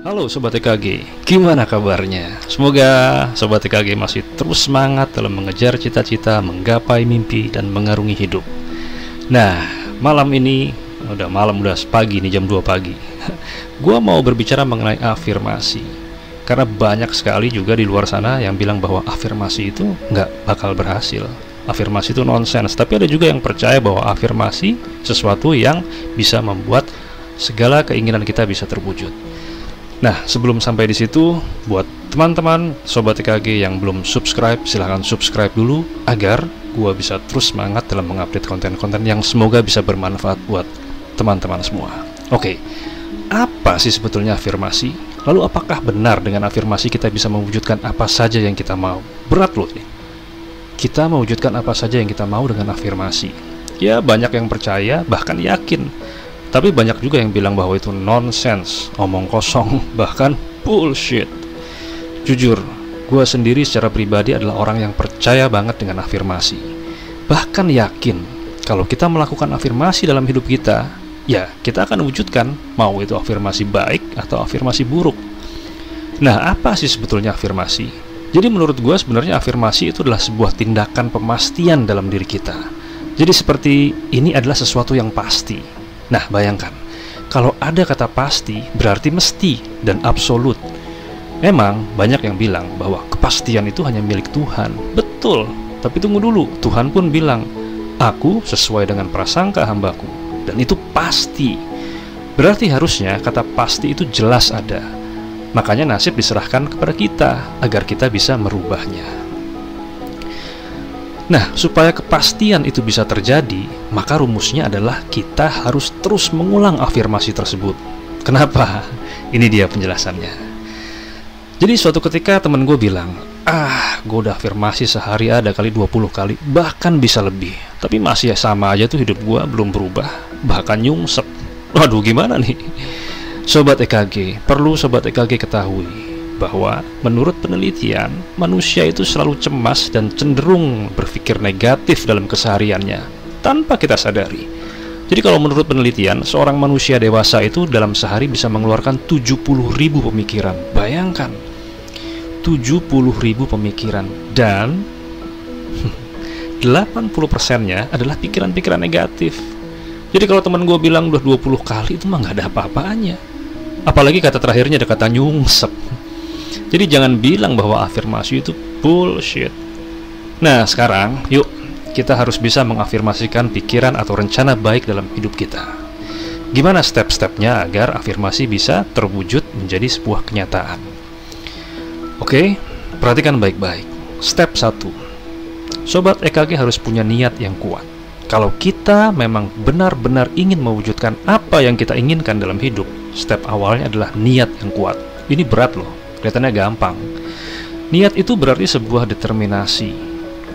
Halo Sobat EKG, gimana kabarnya? Semoga Sobat EKG masih terus semangat dalam mengejar cita-cita, menggapai mimpi, dan mengarungi hidup. Nah, malam ini, udah pagi nih, jam 2 pagi. Gua mau berbicara mengenai afirmasi. Karena banyak sekali juga di luar sana yang bilang bahwa afirmasi itu nggak bakal berhasil. Afirmasi itu nonsens, tapi ada juga yang percaya bahwa afirmasi sesuatu yang bisa membuat segala keinginan kita bisa terwujud. Nah, sebelum sampai di situ, buat teman-teman Sobat EKG yang belum subscribe, silahkan subscribe dulu agar gua bisa terus semangat dalam mengupdate konten-konten yang semoga bisa bermanfaat buat teman-teman semua. Oke, apa sih sebetulnya afirmasi? Lalu apakah benar dengan afirmasi kita bisa mewujudkan apa saja yang kita mau? Berat loh ini. Kita mewujudkan apa saja yang kita mau dengan afirmasi. Ya, banyak yang percaya, bahkan yakin. Tapi banyak juga yang bilang bahwa itu nonsense, omong kosong, bahkan bullshit. Jujur, gue sendiri secara pribadi adalah orang yang percaya banget dengan afirmasi. Bahkan yakin, kalau kita melakukan afirmasi dalam hidup kita, ya kita akan wujudkan, mau itu afirmasi baik atau afirmasi buruk. Nah, apa sih sebetulnya afirmasi? Jadi menurut gue sebenarnya afirmasi itu adalah sebuah tindakan pemastian dalam diri kita. Jadi seperti ini adalah sesuatu yang pasti. Nah, bayangkan, kalau ada kata pasti, berarti mesti dan absolut. Memang banyak yang bilang bahwa kepastian itu hanya milik Tuhan. Betul, tapi tunggu dulu, Tuhan pun bilang, aku sesuai dengan prasangka hambaku. Dan itu pasti. Berarti harusnya kata pasti itu jelas ada. Makanya nasib diserahkan kepada kita, agar kita bisa merubahnya. Nah, supaya kepastian itu bisa terjadi, maka rumusnya adalah kita harus terus mengulang afirmasi tersebut. Kenapa? Ini dia penjelasannya. Jadi suatu ketika temen gue bilang, gue udah afirmasi sehari ada kali 20 kali, bahkan bisa lebih. Tapi masih sama aja tuh hidup gue belum berubah, bahkan nyungsep. Waduh, gimana nih? Sobat EKG, perlu Sobat EKG ketahui bahwa menurut penelitian, manusia itu selalu cemas dan cenderung berpikir negatif dalam kesehariannya tanpa kita sadari. Jadi kalau menurut penelitian, seorang manusia dewasa itu dalam sehari bisa mengeluarkan 70.000 pemikiran. Bayangkan, 70.000 pemikiran, dan 80%-nya adalah pikiran-pikiran negatif. Jadi kalau teman gue bilang udah 20 kali, itu mah gak ada apa-apanya. Apalagi kata terakhirnya ada kata nyungsep. Jadi jangan bilang bahwa afirmasi itu bullshit. Nah, sekarang yuk kita harus bisa mengafirmasikan pikiran atau rencana baik dalam hidup kita. Gimana step-stepnya agar afirmasi bisa terwujud menjadi sebuah kenyataan? Oke, perhatikan baik-baik. Step 1. Sobat EKG harus punya niat yang kuat. Kalau kita memang benar-benar ingin mewujudkan apa yang kita inginkan dalam hidup, step awalnya adalah niat yang kuat. Ini berat loh. Kelihatannya gampang. Niat itu berarti sebuah determinasi,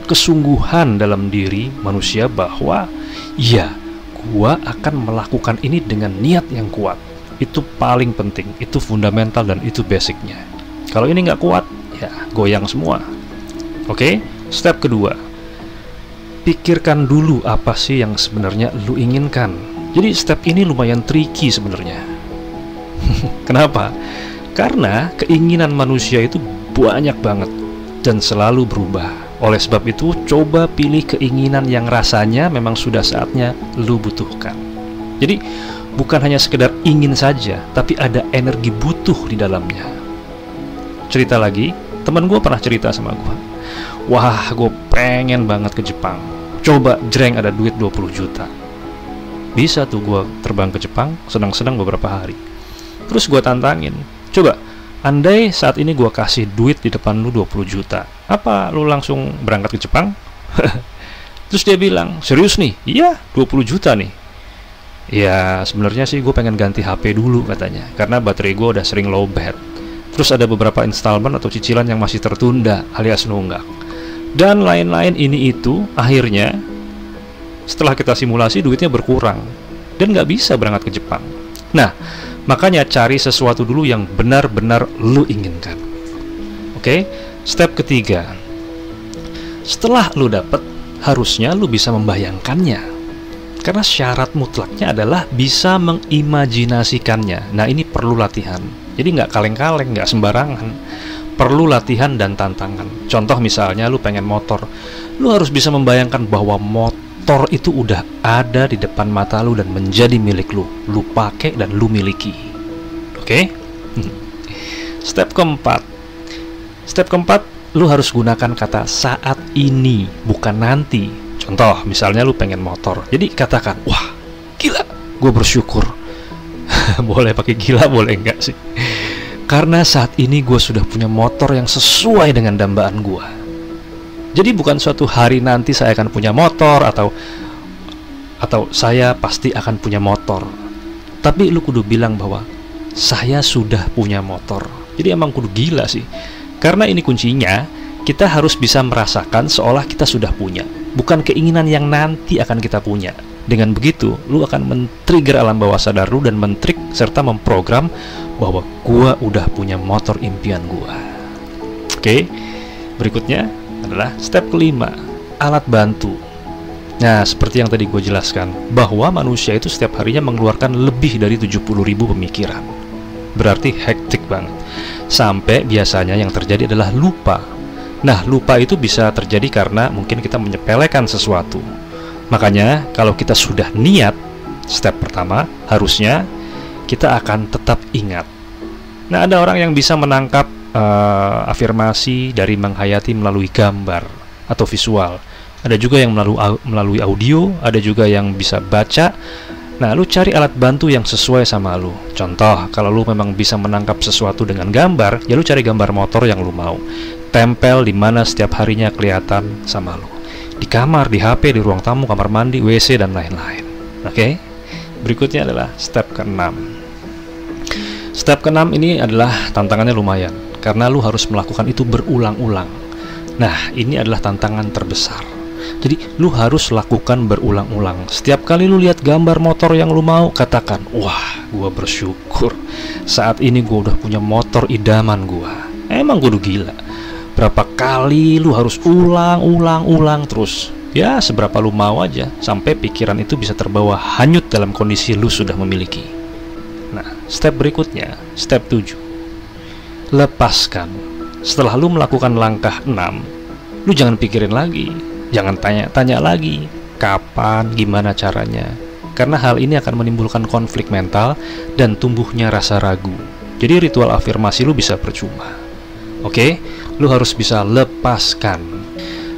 kesungguhan dalam diri manusia bahwa ya, gua akan melakukan ini dengan niat yang kuat. Itu paling penting, itu fundamental dan itu basicnya. Kalau ini nggak kuat, ya goyang semua. Oke, step kedua, pikirkan dulu apa sih yang sebenarnya lu inginkan. Jadi step ini lumayan tricky sebenarnya. Kenapa? Karena keinginan manusia itu banyak banget dan selalu berubah. Oleh sebab itu, coba pilih keinginan yang rasanya memang sudah saatnya lu butuhkan. Jadi, bukan hanya sekedar ingin saja, tapi ada energi butuh di dalamnya. Cerita lagi, teman gue pernah cerita sama gue, wah, gue pengen banget ke Jepang. Coba jreng ada duit 20 juta. Bisa tuh gue terbang ke Jepang, senang-senang beberapa hari. Terus gue tantangin, coba, andai saat ini gue kasih duit di depan lu 20 juta, apa lu langsung berangkat ke Jepang? Terus dia bilang, serius nih? Iya, 20 juta nih. Ya, sebenarnya sih gue pengen ganti HP dulu katanya, karena baterai gue udah sering lowbat. Terus ada beberapa installment atau cicilan yang masih tertunda alias nunggak. Dan lain-lain ini itu, akhirnya setelah kita simulasi duitnya berkurang dan nggak bisa berangkat ke Jepang. Nah, makanya cari sesuatu dulu yang benar-benar lu inginkan. Oke, step ketiga. Setelah lu dapet, harusnya lu bisa membayangkannya. Karena syarat mutlaknya adalah bisa mengimajinasikannya. Nah, ini perlu latihan. Jadi nggak kaleng-kaleng, nggak sembarangan. Perlu latihan dan tantangan. Contoh misalnya lu pengen motor, lu harus bisa membayangkan bahwa motor itu udah ada di depan mata lu dan menjadi milik lu. Lu pakai dan lu miliki. Oke? Step keempat. Step keempat, lu harus gunakan kata saat ini, bukan nanti. Contoh, misalnya lu pengen motor, jadi katakan, wah, gila, gue bersyukur. Boleh pakai gila, boleh enggak sih? Karena saat ini gue sudah punya motor yang sesuai dengan dambaan gue. Jadi bukan suatu hari nanti saya akan punya motor, atau saya pasti akan punya motor. Tapi lu kudu bilang bahwa saya sudah punya motor. Jadi emang kudu gila sih. Karena ini kuncinya, kita harus bisa merasakan seolah kita sudah punya, bukan keinginan yang nanti akan kita punya. Dengan begitu, lu akan men-trigger alam bawah sadar lu dan men-trik serta memprogram bahwa gua udah punya motor impian gua. Oke, berikutnya adalah step kelima, alat bantu. Nah, seperti yang tadi gue jelaskan, bahwa manusia itu setiap harinya mengeluarkan lebih dari 70.000 pemikiran. Berarti hektik banget. Sampai biasanya yang terjadi adalah lupa. Nah, lupa itu bisa terjadi karena mungkin kita menyepelekan sesuatu. Makanya, kalau kita sudah niat, step pertama, harusnya kita akan tetap ingat. Nah, ada orang yang bisa menangkap afirmasi dari menghayati melalui gambar atau visual. Ada juga yang melalui audio, ada juga yang bisa baca. Nah, lu cari alat bantu yang sesuai sama lu. Contoh, kalau lu memang bisa menangkap sesuatu dengan gambar, ya lu cari gambar motor yang lu mau. Tempel di mana setiap harinya kelihatan sama lu. Di kamar, di HP, di ruang tamu, kamar mandi, WC, dan lain-lain. Oke? Berikutnya adalah step ke-6. Step ke-6 ini adalah tantangannya lumayan, karena lu harus melakukan itu berulang-ulang. Nah, ini adalah tantangan terbesar. Jadi, lu harus lakukan berulang-ulang. Setiap kali lu lihat gambar motor yang lu mau, katakan, wah, gua bersyukur. Saat ini gua udah punya motor idaman gua. Emang gua udah gila. Berapa kali lu harus ulang terus. Ya, seberapa lu mau aja, sampai pikiran itu bisa terbawa hanyut dalam kondisi lu sudah memiliki. Nah, step berikutnya, step 7. Lepaskan. Setelah lu melakukan langkah 6, lu jangan pikirin lagi. Jangan tanya-tanya lagi kapan, gimana caranya. Karena hal ini akan menimbulkan konflik mental dan tumbuhnya rasa ragu. Jadi ritual afirmasi lu bisa percuma. Oke? Lu harus bisa lepaskan.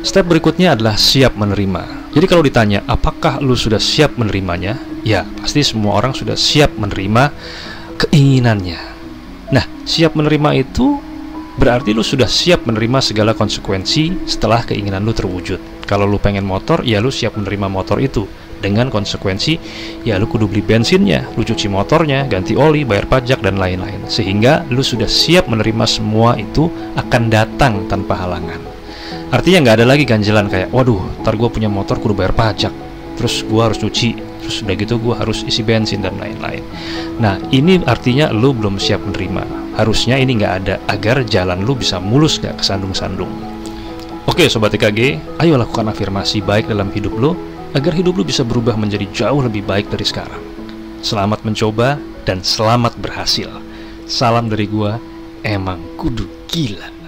Step berikutnya adalah siap menerima. Jadi kalau ditanya apakah lu sudah siap menerimanya? Ya, pasti semua orang sudah siap menerima keinginannya. Nah, siap menerima itu berarti lu sudah siap menerima segala konsekuensi setelah keinginan lu terwujud. Kalau lu pengen motor, ya lu siap menerima motor itu. Dengan konsekuensi, ya lu kudu beli bensinnya, lu cuci motornya, ganti oli, bayar pajak, dan lain-lain. Sehingga lu sudah siap menerima semua itu akan datang tanpa halangan. Artinya nggak ada lagi ganjelan kayak, waduh, ntar gue punya motor kudu bayar pajak, terus gue harus cuci, terus udah gitu gue harus isi bensin, dan lain-lain. Nah, ini artinya lu belum siap menerima. Harusnya ini nggak ada, agar jalan lu bisa mulus, nggak kesandung-sandung. Oke Sobat EKG, ayo lakukan afirmasi baik dalam hidup lu, agar hidup lu bisa berubah menjadi jauh lebih baik dari sekarang. Selamat mencoba dan selamat berhasil. Salam dari gua, emang kudu gila.